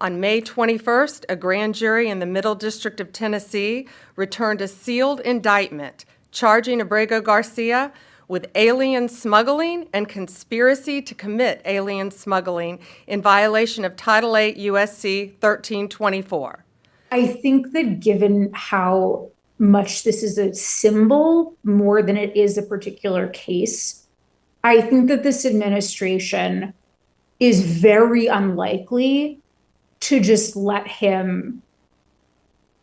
On May 21st, a grand jury in the Middle District of Tennessee returned a sealed indictment charging Abrego Garcia with alien smuggling and conspiracy to commit alien smuggling in violation of Title 8 U.S.C. 1324. I think that given how much this is a symbol more than it is a particular case, I think that this administration is very unlikely to just let him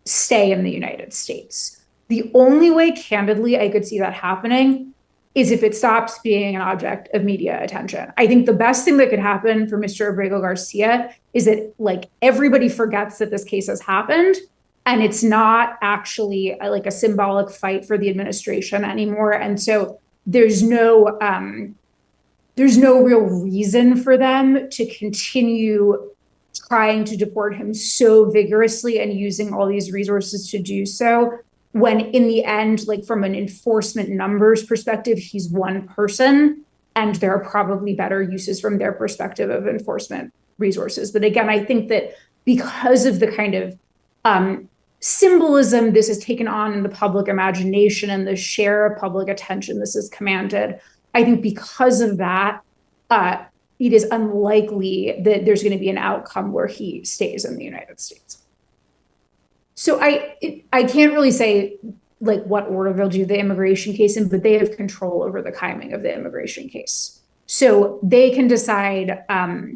stay in the United States. The only way, candidly, I could see that happening is if it stops being an object of media attention. I think the best thing that could happen for Mr. Abrego Garcia is that everybody forgets that this case has happened and it's not actually a symbolic fight for the administration anymore. And so there's no real reason for them to continue trying to deport him so vigorously and using all these resources to do so, when in the end, from an enforcement numbers perspective, he's one person and there are probably better uses from their perspective of enforcement resources. But again, I think that because of the kind of symbolism this has taken on in the public imagination and the share of public attention this has commanded, I think because of that, it is unlikely that there's going to be an outcome where he stays in the United States. So I can't really say what order they'll do the immigration case in, but they have control over the timing of the immigration case. So they can decide, they're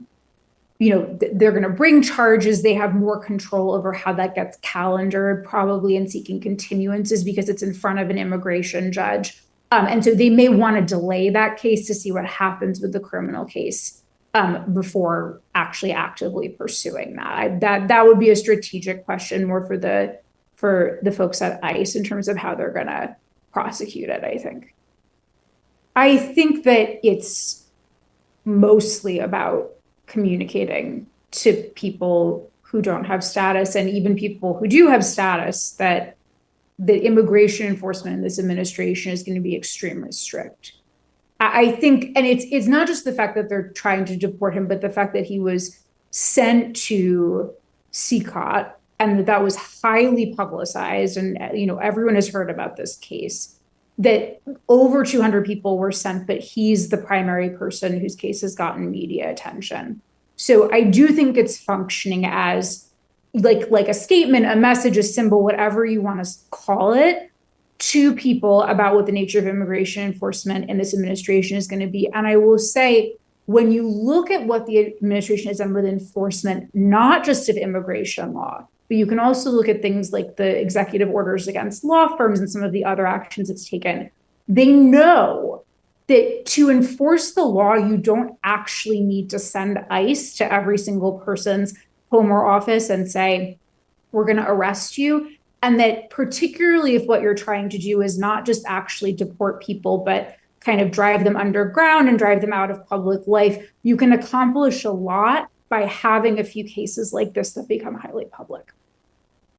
going to bring charges. They have more control over how that gets calendared, probably in seeking continuances because it's in front of an immigration judge. And so they may want to delay that case to see what happens with the criminal case before actually actively pursuing that. That would be a strategic question more for the folks at ICE in terms of how they're going to prosecute it, I think. I think that it's mostly about communicating to people who don't have status and even people who do have status that the immigration enforcement in this administration is going to be extremely strict. I think, and it's not just the fact that they're trying to deport him, but the fact that he was sent to CCOT and that was highly publicized. And, everyone has heard about this case, that over 200 people were sent, but he's the primary person whose case has gotten media attention. So I do think it's functioning as like a statement, a message, a symbol, whatever you want to call it, to people about what the nature of immigration enforcement in this administration is going to be. And I will say, when you look at what the administration has done with enforcement, not just of immigration law, but you can also look at things like the executive orders against law firms and some of the other actions it's taken. They know that to enforce the law, you don't actually need to send ICE to every single person's home or office and say, we're going to arrest you. And that particularly if what you're trying to do is not just actually deport people, but kind of drive them underground and drive them out of public life, you can accomplish a lot by having a few cases like this that become highly public.